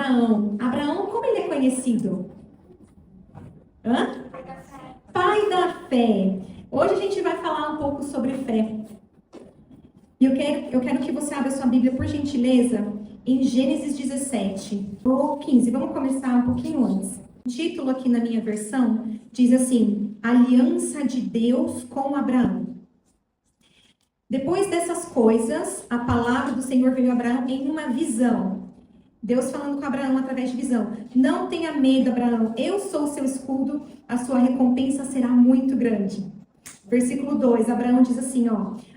Abraão. Abraão, como ele é conhecido? Pai da fé. Hoje a gente vai falar um pouco sobre fé. E eu quero que você abra sua Bíblia, por gentileza, em Gênesis 17 ou 15. Vamos começar um pouquinho antes. O título aqui na minha versão diz assim: Aliança de Deus com Abraão. Depois dessas coisas, a palavra do Senhor veio a Abraão em uma visão. Deus falando com Abraão através de visão. Não tenha medo, Abraão. Eu sou o seu escudo. A sua recompensa será muito grande. Versículo 2. Abraão diz assim,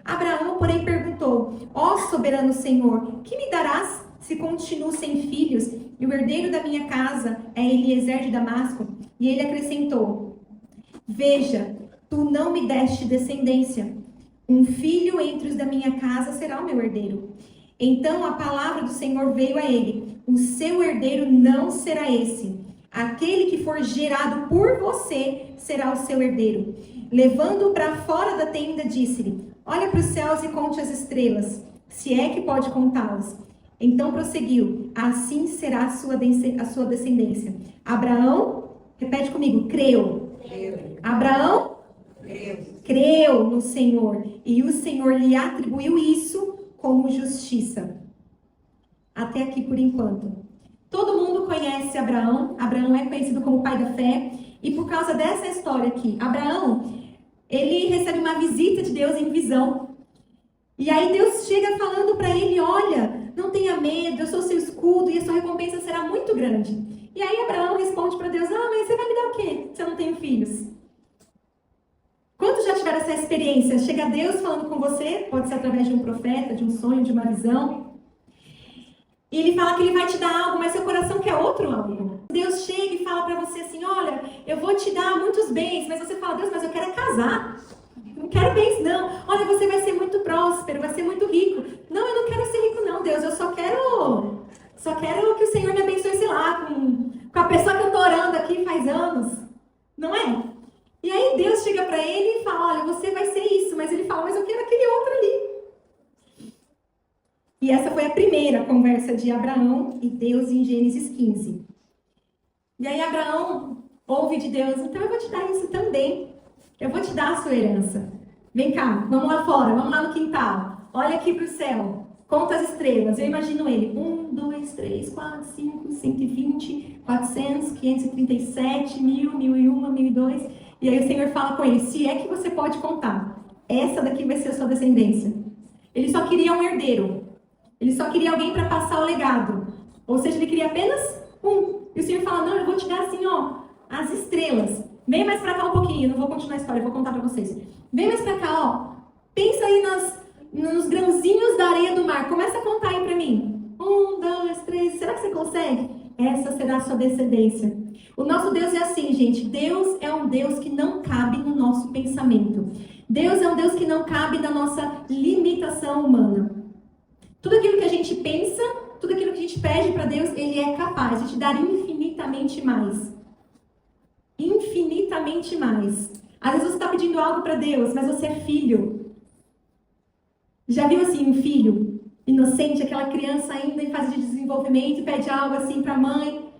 Abraão, porém, perguntou: Ó soberano Senhor, que me darás se continuo sem filhos? E o herdeiro da minha casa é Eliezer de Damasco. E ele acrescentou: Veja, tu não me deste descendência. Um filho entre os da minha casa será o meu herdeiro. Então a palavra do Senhor veio a ele: O seu herdeiro não será esse. Aquele que for gerado por você será o seu herdeiro. Levando-o para fora da tenda, disse-lhe: Olha para os céus e conte as estrelas, se é que pode contá-las. Então prosseguiu: Assim será a sua descendência. Abraão, repete comigo, creu. Abraão creu no Senhor, e o Senhor lhe atribuiu isso como justiça. Até aqui por enquanto. Todo mundo conhece Abraão. Abraão é conhecido como pai da fé. E por causa dessa história aqui, Abraão, ele recebe uma visita de Deus em visão. E aí Deus chega falando para ele: Olha, não tenha medo, eu sou seu escudo e a sua recompensa será muito grande. E aí Abraão responde para Deus: Mas você vai me dar o quê se eu não tenho filhos? Quantos já tiveram essa experiência? Chega Deus falando com você, pode ser através de um profeta, de um sonho, de uma visão. E ele fala que ele vai te dar algo, mas seu coração quer outro algo. Deus chega e fala para você assim: Olha, eu vou te dar muitos bens, mas você fala: Deus, mas eu quero casar. Não quero bens, não. Olha, você vai ser muito próspero, vai ser muito rico. Não, eu não quero ser rico, não, Deus. Eu só quero que o Senhor me abençoe, sei lá, com a pessoa que eu tô orando aqui faz anos. Não é? E aí Deus chega para ele e fala: Olha, você vai ser isso. Mas ele fala: Mas eu quero aquele outro ali. E essa foi a primeira conversa de Abraão e Deus em Gênesis 15. E aí Abraão ouve de Deus: Então eu vou te dar isso também. Eu vou te dar a sua herança. Vem cá, vamos lá fora, vamos lá no quintal. Olha aqui para o céu. Conta as estrelas. Eu imagino ele: 1, 2, 3, 4, 5, 120, 400, 537, 1000, 1001, 1002. E aí o Senhor fala com ele: Se é que você pode contar, essa daqui vai ser a sua descendência. Ele só queria um herdeiro. Ele só queria alguém para passar o legado. Ou seja, ele queria apenas um. E o Senhor fala: Não, eu vou te dar assim, as estrelas. Vem mais para cá um pouquinho. Não vou continuar a história, eu vou contar para vocês. Vem mais para cá, Pensa aí nos grãozinhos da areia do mar. Começa a contar aí para mim. 1, 2, 3. Será que você consegue? Essa será a sua descendência. O nosso Deus é assim, gente. Deus é um Deus que não cabe no nosso pensamento. Deus é um Deus que não cabe na nossa limitação humana. Tudo aquilo que a gente pensa, tudo aquilo que a gente pede para Deus, Ele é capaz de te dar infinitamente mais. Infinitamente mais. Às vezes você está pedindo algo para Deus, mas você é filho. Já viu assim um filho inocente, aquela criança ainda em fase de desenvolvimento, e pede algo assim para a mãe?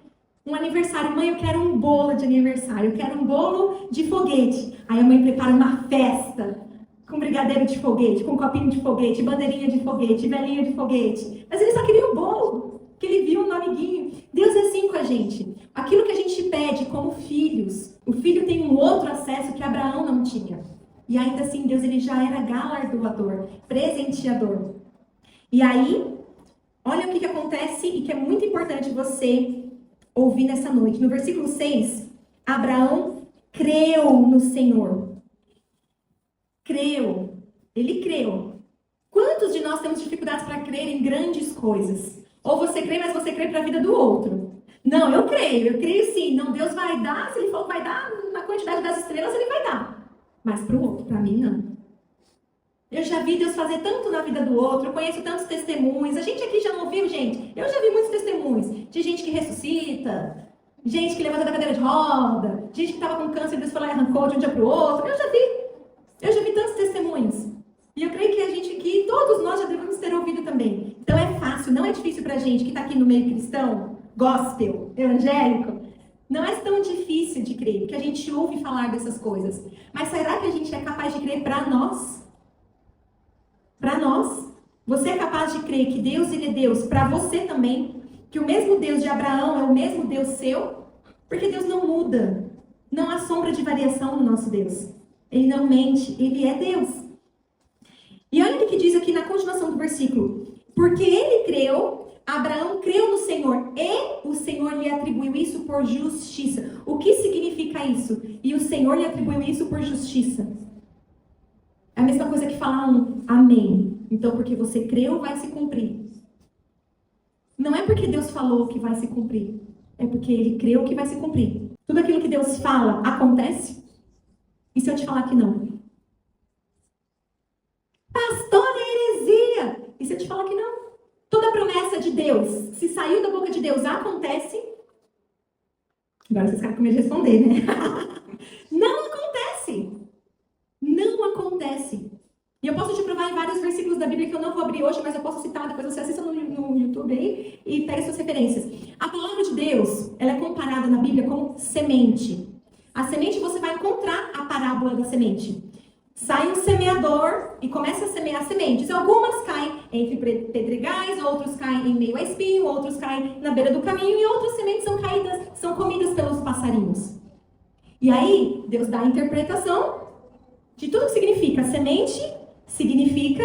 Um aniversário: Mãe, eu quero um bolo de aniversário, eu quero um bolo de foguete. Aí a mãe prepara uma festa com brigadeiro de foguete, com copinho de foguete, bandeirinha de foguete, velhinha de foguete. Mas ele só queria o bolo, que ele viu no amiguinho. Deus é assim com a gente. Aquilo que a gente pede como filhos, o filho tem um outro acesso que Abraão não tinha. E ainda assim, Deus ele já era galardoador, presenteador. E aí, olha o que acontece e que é muito importante você ouvir nessa noite. No versículo 6, Abraão creu no Senhor. Creu. Ele creu. Quantos de nós temos dificuldades para crer em grandes coisas? Ou você crê, mas você crê para a vida do outro. Não, eu creio sim. Não, Deus vai dar, se Ele falou que vai dar, na quantidade das estrelas Ele vai dar. Mas para o outro, para mim não. Eu já vi Deus fazer tanto na vida do outro, eu conheço tantos testemunhos. A gente aqui já não viu, gente? Eu já vi muitos testemunhos de gente que ressuscita, gente que levanta da cadeira de roda, gente que estava com câncer e Deus foi lá e arrancou de um dia para o outro. Eu já vi tantos testemunhos. E eu creio que a gente aqui, todos nós já devemos ter ouvido também. Então é fácil, não é difícil pra gente que está aqui no meio cristão gospel, evangélico, não é tão difícil de crer, porque a gente ouve falar dessas coisas. Mas será que a gente é capaz de crer para nós? Para nós? Você é capaz de crer que Deus, ele é Deus para você também? Que o mesmo Deus de Abraão é o mesmo Deus seu? Porque Deus não muda. Não há sombra de variação no nosso Deus. Ele não mente, ele é Deus. E olha o que diz aqui na continuação do versículo. Porque ele creu, Abraão creu no Senhor e o Senhor lhe atribuiu isso por justiça. O que significa isso? E o Senhor lhe atribuiu isso por justiça. É a mesma coisa que falar um amém. Então, porque você creu, vai se cumprir. Não é porque Deus falou que vai se cumprir. É porque ele creu que vai se cumprir. Tudo aquilo que Deus fala, acontece? E se eu te falar que não? Pastor, é heresia! E se eu te falar que não? Toda promessa de Deus, se saiu da boca de Deus, acontece? Agora vocês querem comer responder, né? Não acontece! Não acontece. E eu posso te provar em vários versículos da Bíblia que eu não vou abrir hoje, mas eu posso citar, depois você assista no YouTube aí e pega suas referências. A palavra de Deus, ela é comparada na Bíblia com semente. A semente, você vai encontrar a parábola da semente. Sai um semeador e começa a semear sementes. Algumas caem entre pedregais, outros caem em meio a espinho, outros caem na beira do caminho e outras sementes são comidas pelos passarinhos. E aí, Deus dá a interpretação de tudo que significa. Semente significa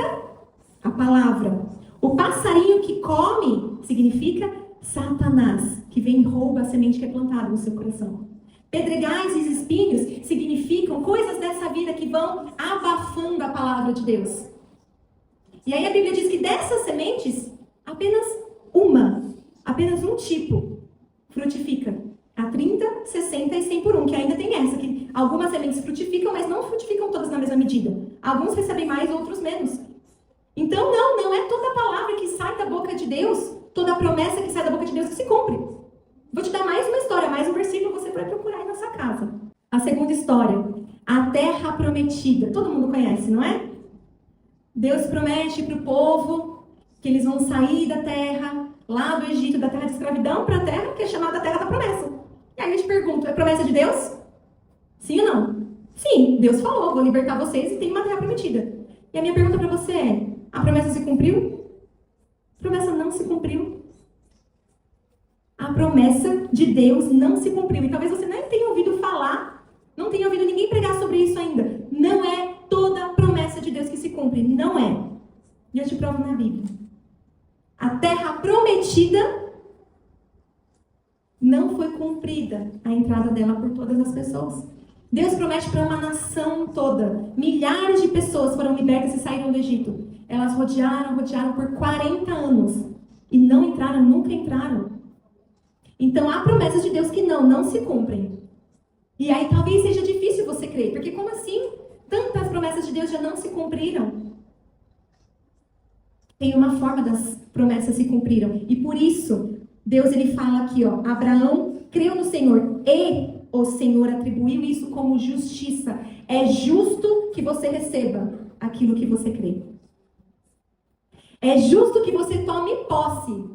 a palavra. O passarinho que come significa Satanás, que vem e rouba a semente que é plantada no seu coração. Pedregais e espinhos significam coisas dessa vida que vão abafando a palavra de Deus. E aí a Bíblia diz que dessas sementes, apenas um tipo frutifica. A 30, 60 e 100 por 1, que ainda tem essa, que algumas sementes frutificam, mas não frutificam todas na mesma medida. Alguns recebem mais, outros menos. Então não é toda palavra que sai da boca de Deus, toda promessa que sai da boca de Deus que se cumpre. Vou te dar mais uma história, mais um versículo que você vai procurar aí na sua casa. A segunda história, a terra prometida. Todo mundo conhece, não é? Deus promete para o povo que eles vão sair da terra, lá do Egito, da terra de escravidão, para a terra que é chamada Terra da Promessa. E aí eu te pergunto, é promessa de Deus? Sim ou não? Sim, Deus falou, vou libertar vocês e tem uma terra prometida. E a minha pergunta para você é, a promessa se cumpriu? A promessa não se cumpriu. A promessa de Deus não se cumpriu. E talvez você nem tenha ouvido falar, não tenha ouvido ninguém pregar sobre isso ainda. Não é toda a promessa de Deus que se cumpre. Não é. E eu te provo na Bíblia. A terra prometida não foi cumprida a entrada dela por todas as pessoas. Deus promete para uma nação toda. Milhares de pessoas foram libertas e saíram do Egito. Elas rodearam por 40 anos. E não entraram, nunca entraram. Então há promessas de Deus que não se cumprem. E aí talvez seja difícil você crer. Porque como assim? Tantas promessas de Deus já não se cumpriram. Tem uma forma das promessas se cumpriram. E por isso, Deus ele fala aqui, ó, Abraão creu no Senhor e o Senhor atribuiu isso como justiça. É justo que você receba aquilo que você crê. É justo que você tome posse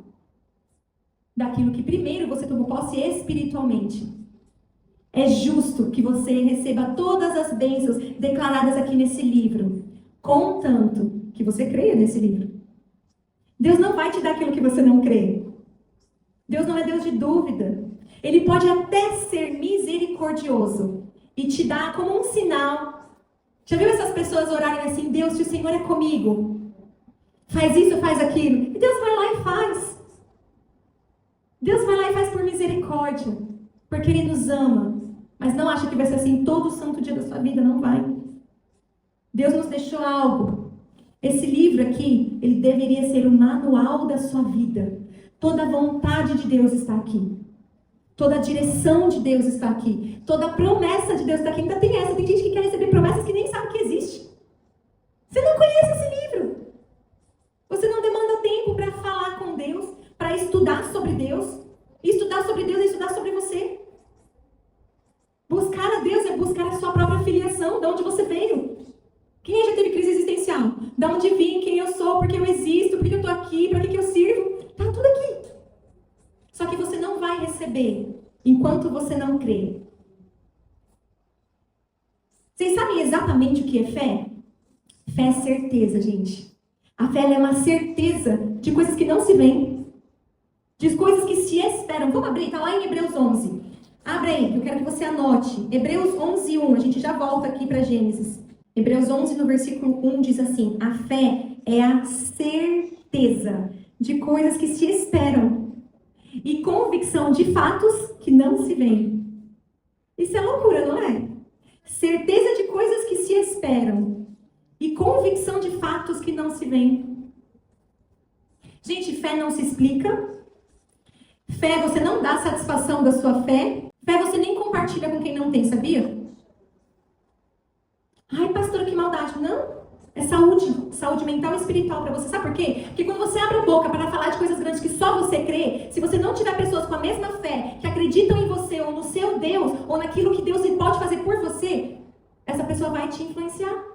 daquilo que primeiro você tomou posse espiritualmente. É justo que você receba todas as bênçãos declaradas aqui nesse livro, contanto que você creia nesse livro. Deus não vai te dar aquilo que você não crê. Deus não é Deus de dúvida. Ele pode até ser misericordioso e te dar como um sinal. Já viu essas pessoas orarem assim, Deus, se o Senhor é comigo, faz isso, faz aquilo. E Deus vai lá e faz. Deus vai lá e faz por misericórdia, porque Ele nos ama. Mas não acha que vai ser assim todo santo dia da sua vida, não vai. Deus nos deixou algo. Esse livro aqui, ele deveria ser o manual da sua vida. Toda a vontade de Deus está aqui. Toda a direção de Deus está aqui. Toda a promessa de Deus está aqui. Ainda tem essa. Tem gente que quer receber promessas que nem sabe que existe. Você não conhece esse livro. Você não demanda tempo para falar com Deus, para estudar sobre Deus. Estudar sobre Deus é estudar sobre você. Buscar a Deus é buscar a sua própria filiação, de onde você veio. Quem já teve crise existencial? De onde vim, quem eu sou, por que eu existo, por que eu estou aqui, para que eu sirvo? Está tudo aqui. Só que você não vai receber enquanto você não crê. Vocês sabem exatamente o que é fé? Fé é certeza, gente. A fé é uma certeza de coisas que não se veem, de coisas que se esperam. Vamos abrir, está lá em Hebreus 11. Abre aí, eu quero que você anote. Hebreus 11, 1. A gente já volta aqui para Gênesis. Hebreus 11, no versículo 1, diz assim: a fé é a certeza de coisas que se esperam e convicção de fatos que não se veem. Isso é loucura, não é? Certeza de coisas que se esperam e convicção de fatos que não se veem. Gente, fé não se explica. Fé, você não dá satisfação da sua fé. Fé, você nem compartilha com quem não tem, sabia? Ai, pastora, que maldade. Não, é saúde mental e espiritual para você. Sabe por quê? Porque quando você abre a boca para falar de coisas grandes que só você crê, se você não tiver pessoas com a mesma fé, que acreditam em você, ou no seu Deus, ou naquilo que Deus pode fazer por você, essa pessoa vai te influenciar.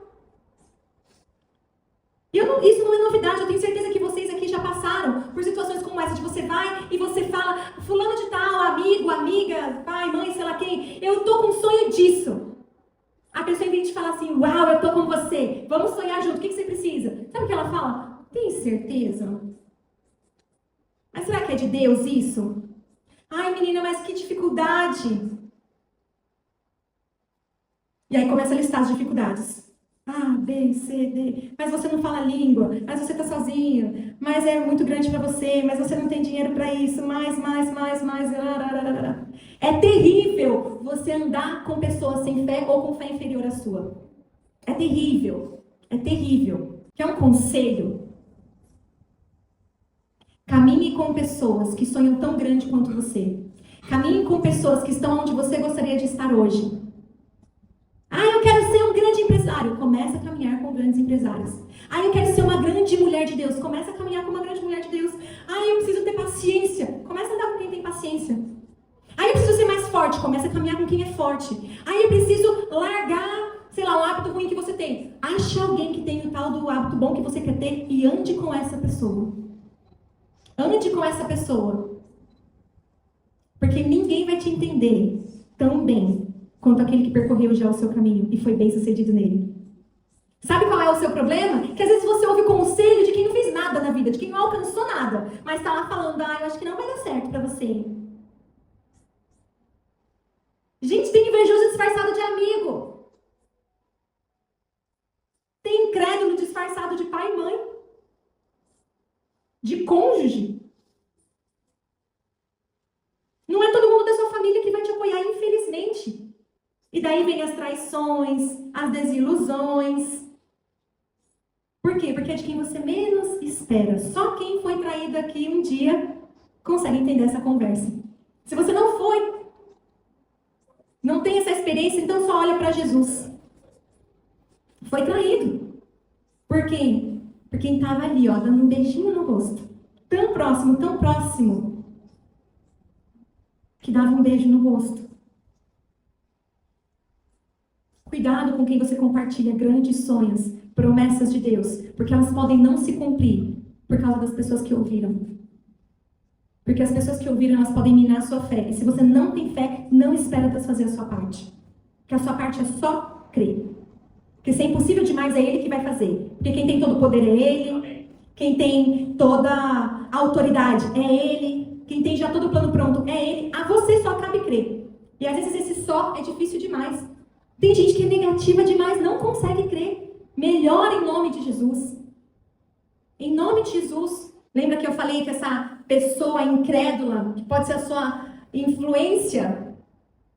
Isso não é novidade, eu tenho certeza que vocês aqui já passaram por situações como essa, de você vai e você fala, fulano de tal, amigo, amiga, pai, mãe, sei lá quem, eu tô com um sonho disso. A pessoa em vez de falar assim, uau, eu tô com você, vamos sonhar junto, o que você precisa? Sabe o que ela fala? Tem certeza? Mas será que é de Deus isso? Ai, menina, mas que dificuldade. E aí começa a listar as dificuldades. A, B, C, D. Mas você não fala língua. Mas você está sozinho. Mas é muito grande para você. Mas você não tem dinheiro para isso. Mais. É terrível você andar com pessoas sem fé ou com fé inferior à sua. É terrível. É terrível. Quer um conselho? Caminhe com pessoas que sonham tão grande quanto você. Caminhe com pessoas que estão onde você gostaria de estar hoje. Ah, eu quero ser um grande empresário. Começa a caminhar com grandes empresários. Ah, eu quero ser uma grande mulher de Deus. Começa a caminhar com uma grande mulher de Deus. Ah, eu preciso ter paciência. Começa a andar com quem tem paciência. Ah, eu preciso ser mais forte. Começa a caminhar com quem é forte. Ah, eu preciso largar, sei lá, um hábito ruim que você tem. Ache alguém que tem o tal do hábito bom que você quer ter e ande com essa pessoa. Ande com essa pessoa. Porque ninguém vai te entender tão bem quanto aquele que percorreu já o seu caminho e foi bem sucedido nele. Sabe qual é o seu problema? Que às vezes você ouve o conselho de quem não fez nada na vida, de quem não alcançou nada, mas está lá falando, eu acho que não vai dar certo para você. Gente, tem invejoso disfarçado de amigo. Tem incrédulo disfarçado de pai e mãe. De cônjuge. Não é todo mundo da sua família que vai te apoiar, infelizmente. E daí vem as traições, as desilusões. Por quê? Porque é de quem você menos espera. Só quem foi traído aqui um dia consegue entender essa conversa. Se você não foi, não tem essa experiência, então só olha para Jesus. Foi traído. Por quem? Por quem estava ali, ó, dando um beijinho no rosto. Tão próximo, que dava um beijo no rosto. Cuidado com quem você compartilha grandes sonhos, promessas de Deus, porque elas podem não se cumprir por causa das pessoas que ouviram. Porque as pessoas que ouviram, elas podem minar a sua fé. E se você não tem fé, não espera Deus fazer a sua parte. Porque a sua parte é só crer. Porque se é impossível demais, é Ele que vai fazer. Porque quem tem todo o poder é Ele. Quem tem toda a autoridade é Ele. Quem tem já todo o plano pronto é Ele. A você só cabe crer. E às vezes esse só é difícil demais. Tem gente que é negativa demais, não consegue crer. Melhora em nome de Jesus. Em nome de Jesus. Lembra que eu falei que essa pessoa incrédula, que pode ser a sua influência,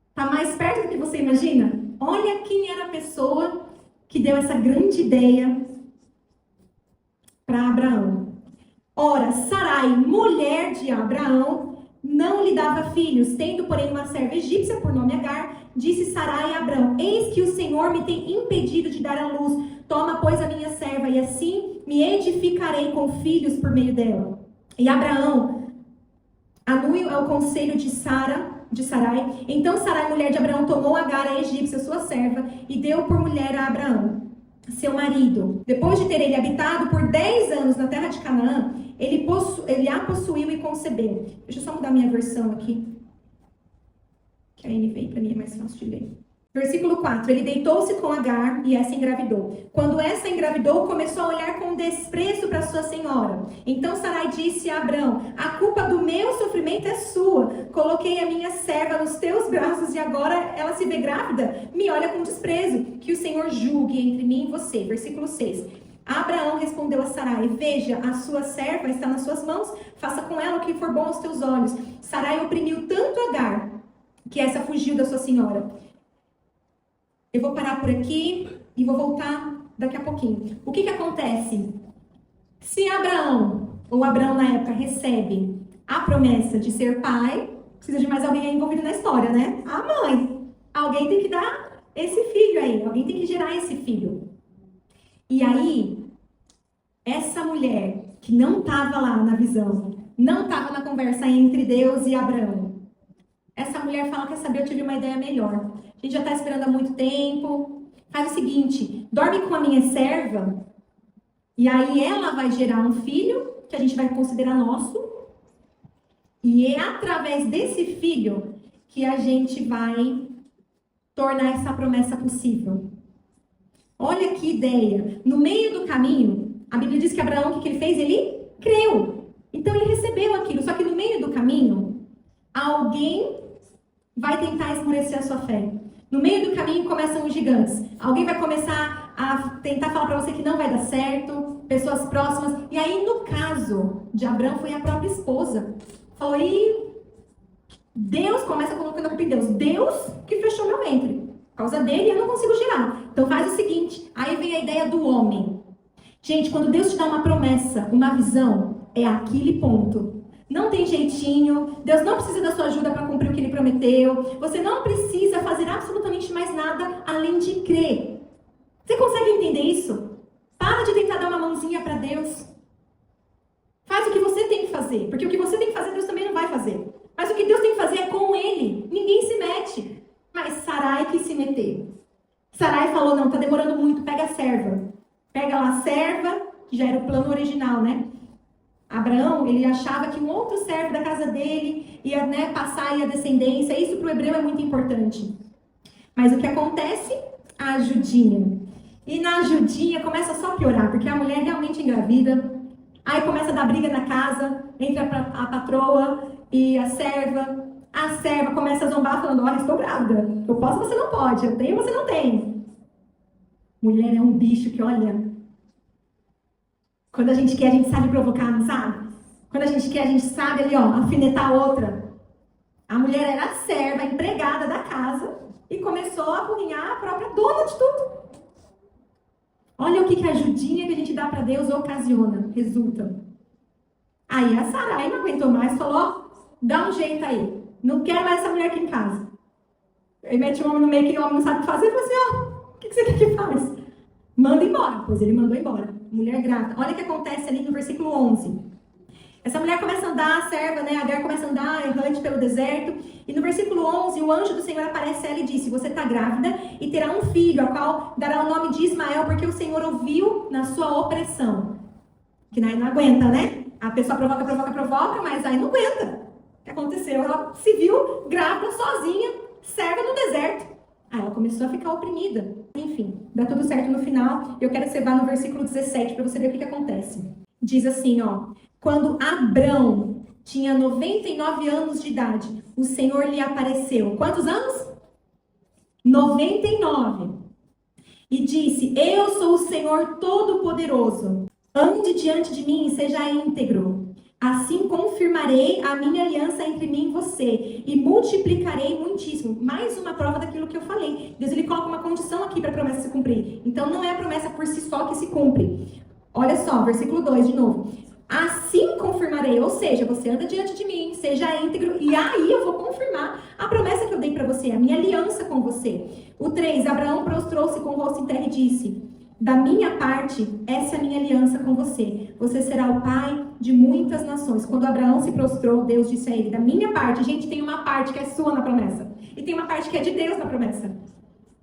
está mais perto do que você imagina? Olha quem era a pessoa que deu essa grande ideia para Abraão. Ora, Sarai, mulher de Abraão, não lhe dava filhos, tendo, porém, uma serva egípcia por nome Agar, disse Sarai a Abraão, eis que o Senhor me tem impedido de dar à luz, toma, pois, a minha serva, e assim me edificarei com filhos por meio dela. E Abraão anuiu ao conselho de Sarai. Então Sarai, mulher de Abraão, tomou Agar, a egípcia, sua serva, e deu por mulher a Abraão, seu marido. Depois de ter ele habitado por 10 anos na terra de Canaã, ele a possuiu e concebeu. Deixa eu só mudar minha versão aqui, que a NVI para mim é mais fácil de ler. Versículo 4, ele deitou-se com Agar e essa engravidou. Quando essa engravidou, começou a olhar com desprezo para sua senhora. Então Sarai disse a Abrão: a culpa do meu sofrimento é sua. Coloquei a minha serva nos teus braços e agora ela se vê grávida. Me olha com desprezo. Que o Senhor julgue entre mim e você. Versículo 6. Abraão respondeu a Sarai: veja, a sua serva está nas suas mãos. Faça com ela o que for bom aos teus olhos. Sarai oprimiu tanto Agar que essa fugiu da sua senhora. Eu vou parar por aqui e vou voltar daqui a pouquinho. O que acontece? Se Abraão, ou Abraão na época, recebe a promessa de ser pai, precisa de mais alguém envolvido na história, né? A mãe. Alguém tem que dar esse filho aí, alguém tem que gerar esse filho. E aí, essa mulher que não estava lá na visão, não estava na conversa entre Deus e Abraão, essa mulher fala: quer saber, eu tive uma ideia melhor. A gente já está esperando há muito tempo. Faz o seguinte, dorme com a minha serva, e aí ela vai gerar um filho, que a gente vai considerar nosso, e é através desse filho que a gente vai tornar essa promessa possível. Olha que ideia. No meio do caminho, a Bíblia diz que Abraão, o que ele fez? Ele creu. Então ele recebeu aquilo, só que no meio do caminho, alguém vai tentar esmorecer a sua fé. No meio do caminho começam os gigantes. Alguém vai começar a tentar falar para você que não vai dar certo, pessoas próximas. E aí, no caso de Abraão, foi a própria esposa. Falou: e Deus começa colocando a culpa em Deus. Deus que fechou meu ventre. Por causa dele, eu não consigo girar. Então faz o seguinte, aí vem a ideia do homem. Gente, quando Deus te dá uma promessa, uma visão, é aquele ponto. Não tem jeitinho, Deus não precisa da sua ajuda para cumprir o que Ele prometeu. Você não precisa fazer absolutamente mais nada além de crer. Você consegue entender isso? Para de tentar dar uma mãozinha para Deus. Faz o que você tem que fazer, porque o que você tem que fazer, Deus também não vai fazer. Mas o que Deus tem que fazer é com Ele. Ninguém se mete. Mas Sarai quis se meter. Sarai falou: não, tá demorando muito, pega a serva. Pega lá a serva, que já era o plano original, né? Abraão, ele achava que um outro servo da casa dele ia, passar aí a descendência. Isso para o hebreu é muito importante. Mas o que acontece? A ajudinha. E na ajudinha começa só a piorar, porque a mulher realmente engravida. Aí começa a dar briga na casa, entre a patroa e a serva. A serva começa a zombar, falando: olha, estou grávida. Eu posso, você não pode. Eu tenho, você não tem. Mulher é um bicho que, olha... Quando a gente quer, a gente sabe provocar, não sabe? Quando a gente quer, a gente sabe ali, ó, alfinetar a outra. A mulher era a serva, a empregada da casa, e começou a apurrinhar a própria dona de tudo. Olha o que a ajudinha que a gente dá para Deus ocasiona, resulta. Aí a Sarai não aguentou mais, falou: ó, dá um jeito aí. Não quero mais essa mulher aqui em casa. Aí mete o homem no meio que o homem não sabe o que fazer, e fala assim: ó, o que você quer que faz? Manda embora. Pois ele mandou embora. Mulher grávida. Olha o que acontece ali no versículo 11. Essa mulher começa a andar, a serva, né? Agar começa a andar errante pelo deserto. E no versículo 11, o anjo do Senhor aparece a ela e disse: você está grávida e terá um filho, ao qual dará o nome de Ismael, porque o Senhor ouviu na sua opressão. Que aí não aguenta, né? A pessoa provoca, mas aí não aguenta. O que aconteceu? Ela se viu grávida, sozinha, serva no deserto. Aí ela começou a ficar oprimida. Enfim, dá tudo certo no final. Eu quero que você vá no versículo 17 para você ver o que acontece. Diz assim, ó: quando Abrão tinha 99 anos de idade, o Senhor lhe apareceu. Quantos anos? 99. E disse: eu sou o Senhor Todo-Poderoso. Ande diante de mim e seja íntegro. Assim confirmarei a minha aliança entre mim e você e multiplicarei muitíssimo. Mais uma prova daquilo que eu falei. Deus, ele coloca uma condição aqui para a promessa se cumprir. Então não é a promessa por si só que se cumpre. Olha só, versículo 2 de novo. Assim confirmarei, ou seja, você anda diante de mim, seja íntegro, e aí eu vou confirmar a promessa que eu dei para você, a minha aliança com você. O 3, Abraão prostrou-se com o rosto em terra e disse: da minha parte, essa é a minha aliança com você. Você será o pai de muitas nações. Quando Abraão se prostrou, Deus disse a ele: da minha parte, gente, tem uma parte que é sua na promessa. E tem uma parte que é de Deus na promessa.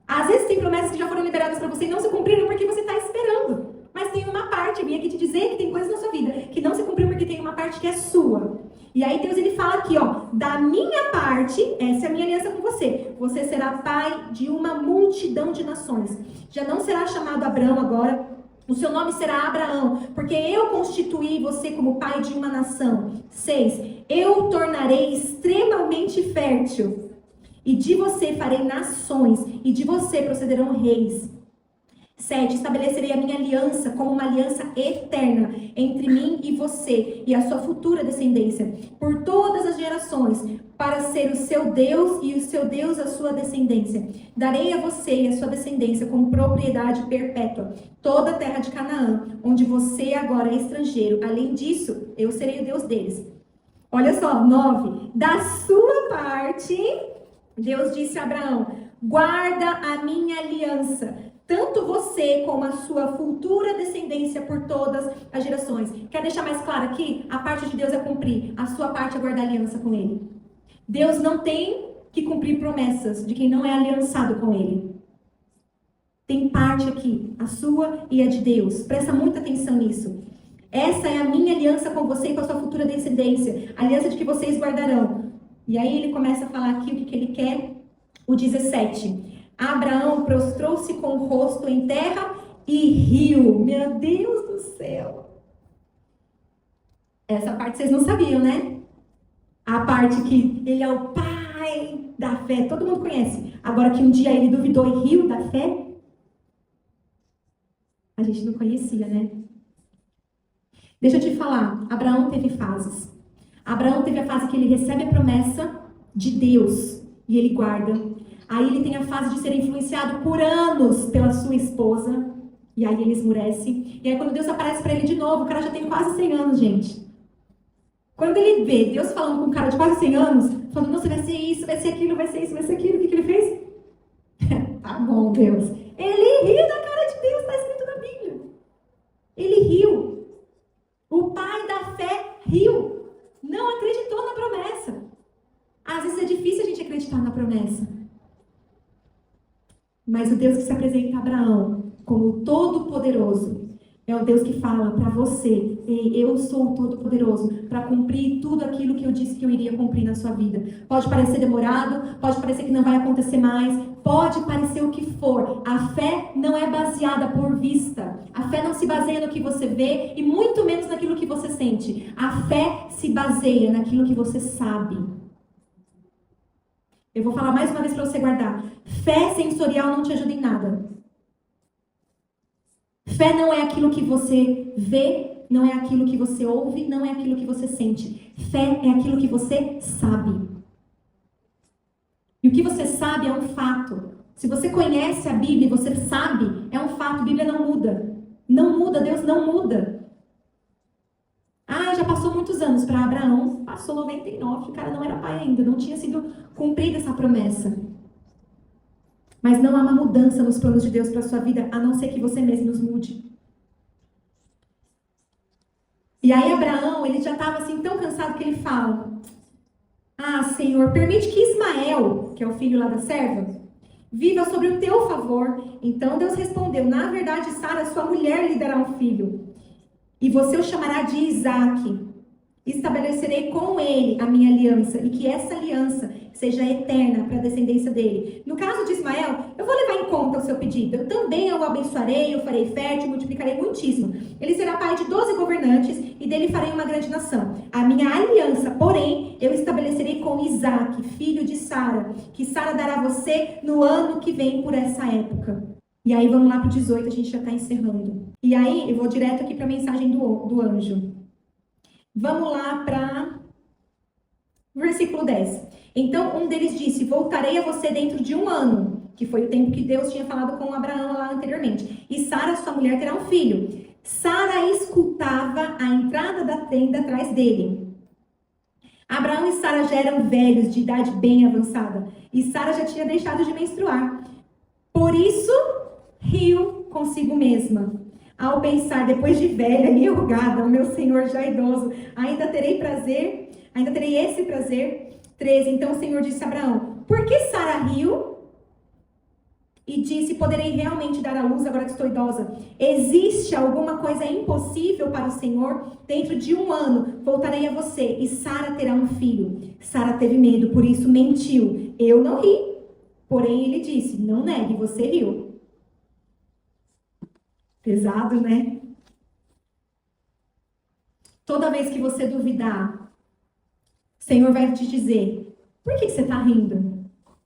Às vezes tem promessas que já foram liberadas para você e não se cumpriram porque você está esperando. Mas tem uma parte, eu vim aqui te dizer que tem coisas na sua vida que não se cumpriu porque tem uma parte que é sua. E aí Deus ele fala aqui, ó, da minha parte, essa é a minha aliança com você. Você será pai de uma multidão de nações. Já não será chamado Abrão agora, o seu nome será Abraão, porque eu constituí você como pai de uma nação. 6. Eu o tornarei extremamente fértil, e de você farei nações, e de você procederão reis. 7. Estabelecerei a minha aliança como uma aliança eterna entre mim e você e a sua futura descendência, por todas as gerações, para ser o seu Deus e o seu Deus a sua descendência. Darei a você e a sua descendência como propriedade perpétua toda a terra de Canaã, onde você agora é estrangeiro. Além disso, eu serei o Deus deles. Olha só, 9. Da sua parte, Deus disse a Abraão: guarda a minha aliança, tanto você como a sua futura descendência por todas as gerações. Quer deixar mais claro aqui? A parte de Deus é cumprir, a sua parte é guardar aliança com Ele. Deus não tem que cumprir promessas de quem não é aliançado com Ele. Tem parte aqui, a sua e a de Deus. Presta muita atenção nisso. Essa é a minha aliança com você e com a sua futura descendência. A aliança de que vocês guardarão. E aí ele começa a falar aqui o que ele quer. O 17. Abraão prostrou-se com o rosto em terra e riu. Meu Deus do céu. Essa parte vocês não sabiam, né? A parte que ele é o pai da fé. Todo mundo conhece. Agora que um dia ele duvidou e riu da fé. A gente não conhecia, né? Deixa eu te falar. Abraão teve fases. Abraão teve a fase que ele recebe a promessa de Deus e ele guarda. Aí ele tem a fase de ser influenciado por anos pela sua esposa. E aí ele esmurece. E aí quando Deus aparece para ele de novo, o cara já tem quase 100 anos, gente. Quando ele vê Deus falando com um cara de quase 100 anos, falando, não, você vai ser isso, vai ser aquilo, vai ser isso, vai ser aquilo, o que ele fez? Tá bom, Deus. Ele riu da cara de Deus, está escrito na Bíblia. Ele riu. O pai da fé riu. Não acreditou na promessa. Às vezes é difícil a gente acreditar na promessa. Mas o Deus que se apresenta a Abraão como Todo-Poderoso é o Deus que fala para você: eu sou o Todo-Poderoso para cumprir tudo aquilo que eu disse que eu iria cumprir na sua vida. Pode parecer demorado, pode parecer que não vai acontecer mais, pode parecer o que for. A fé não é baseada por vista. A fé não se baseia no que você vê e muito menos naquilo que você sente. A fé se baseia naquilo que você sabe. Eu vou falar mais uma vez para você guardar. Fé sensorial não te ajuda em nada. Fé não é aquilo que você vê, não é aquilo que você ouve, não é aquilo que você sente. Fé é aquilo que você sabe. E o que você sabe é um fato. Se você conhece a Bíblia e você sabe, é um fato. A Bíblia não muda. Não muda, Deus não muda. Ah, já passou muitos anos para Abraão. Passou 99, o cara não era pai ainda. Não tinha sido cumprida essa promessa. Mas não há uma mudança nos planos de Deus para a sua vida, a não ser que você mesmo os mude. E aí Abraão, ele já estava assim tão cansado que ele fala: ah, Senhor, permite que Ismael, que é o filho lá da serva, viva sobre o teu favor. Então Deus respondeu: na verdade, Sara, sua mulher, lhe dará um filho. E você o chamará de Isaque. Estabelecerei com ele a minha aliança, e que essa aliança seja eterna para a descendência dele. No caso de Ismael, eu vou levar em conta o seu pedido. Eu também o abençoarei, o farei fértil, multiplicarei muitíssimo. Ele será pai de 12 governantes, e dele farei uma grande nação. A minha aliança, porém, eu estabelecerei com Isaque, filho de Sara, que Sara dará a você no ano que vem por essa época. E aí vamos lá para o 18, a gente já está encerrando. E aí eu vou direto aqui para a mensagem do anjo. Vamos lá para o versículo 10. Então um deles disse: voltarei a você dentro de 1 ano, que foi o tempo que Deus tinha falado com Abraão lá anteriormente. E Sara, sua mulher, terá um filho. Sara escutava a entrada da tenda atrás dele. Abraão e Sara já eram velhos, de idade bem avançada. E Sara já tinha deixado de menstruar. Por isso, riu consigo mesma. Ao pensar, depois de velha e enrugada, o meu senhor já idoso, ainda terei esse prazer. 13. Então o Senhor disse a Abraão: por que Sara riu? e disse: poderei realmente dar à luz agora que estou idosa? Existe alguma coisa impossível para o Senhor? Dentro de 1 ano voltarei a você e Sara terá um filho. Sara teve medo, por isso mentiu. Eu não ri. Porém ele disse: não negue, você riu. Pesado, né? Toda vez que você duvidar, o Senhor vai te dizer: por que você está rindo?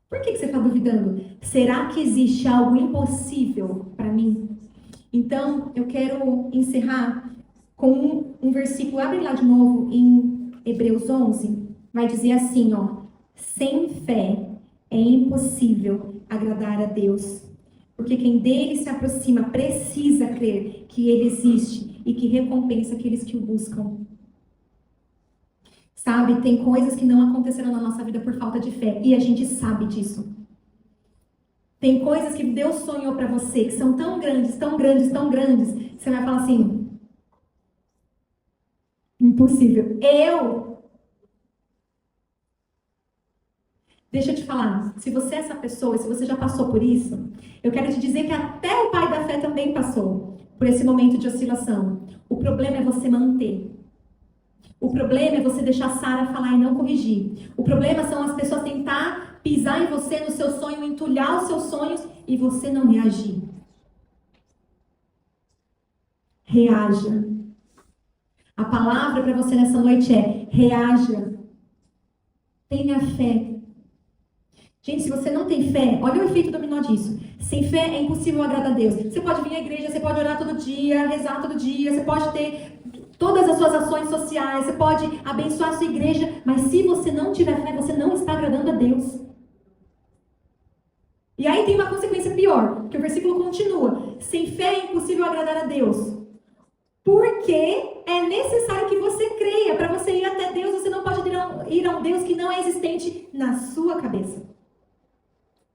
Por que você está duvidando? Será que existe algo impossível para mim? Então, eu quero encerrar com um versículo. Abre lá de novo em Hebreus 11. Vai dizer assim, ó: sem fé é impossível agradar a Deus, porque quem dele se aproxima precisa crer que ele existe e que recompensa aqueles que o buscam. Sabe, tem coisas que não aconteceram na nossa vida por falta de fé, e a gente sabe disso. Tem coisas que Deus sonhou para você, que são tão grandes, tão grandes, tão grandes, você vai falar assim: impossível. Deixa eu te falar, se você é essa pessoa, se você já passou por isso, eu quero te dizer que até o pai da fé também passou por esse momento de oscilação. O problema é você manter. O problema é você deixar Sara falar e não corrigir. O problema são as pessoas tentar pisar em você, no seu sonho, entulhar os seus sonhos e você não reagir. Reaja. A palavra para você nessa noite é: reaja. Tenha fé. Gente, se você não tem fé, olha o efeito dominó disso. Sem fé é impossível agradar a Deus. Você pode vir à igreja, você pode orar todo dia, rezar todo dia, você pode ter todas as suas ações sociais, você pode abençoar a sua igreja, mas se você não tiver fé, você não está agradando a Deus. E aí tem uma consequência pior, porque o versículo continua: sem fé é impossível agradar a Deus. Porque é necessário que você creia. Para você ir até Deus, você não pode ir a um Deus que não é existente na sua cabeça.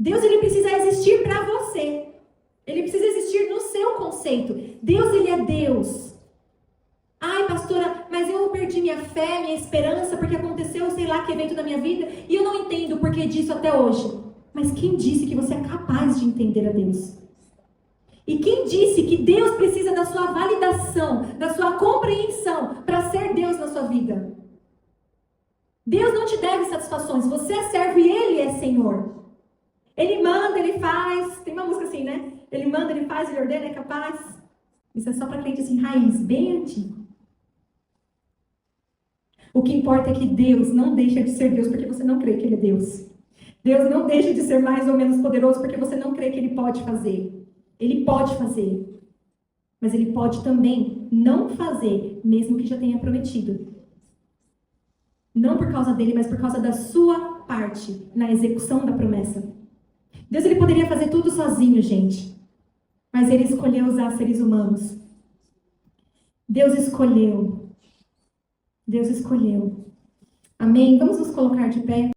Deus, ele precisa existir para você. Ele precisa existir no seu conceito. Deus, ele é Deus. Ai, pastora, mas eu perdi minha fé, minha esperança, porque aconteceu sei lá que evento da minha vida, e eu não entendo o porquê disso até hoje. Mas quem disse que você é capaz de entender a Deus? E quem disse que Deus precisa da sua validação, da sua compreensão para ser Deus na sua vida? Deus não te deve satisfações, você é servo e Ele é Senhor. Ele manda, Ele faz. Tem uma música assim, né? Ele manda, Ele faz, Ele ordena, é capaz. Isso é só para crente assim, raiz, bem antigo. O que importa é que Deus não deixa de ser Deus porque você não crê que Ele é Deus. Deus não deixa de ser mais ou menos poderoso porque você não crê que Ele pode fazer. Ele pode fazer. Mas Ele pode também não fazer, mesmo que já tenha prometido. Não por causa dele, mas por causa da sua parte na execução da promessa. Deus, ele poderia fazer tudo sozinho, gente. Mas ele escolheu usar seres humanos. Deus escolheu. Deus escolheu. Amém? Vamos nos colocar de pé.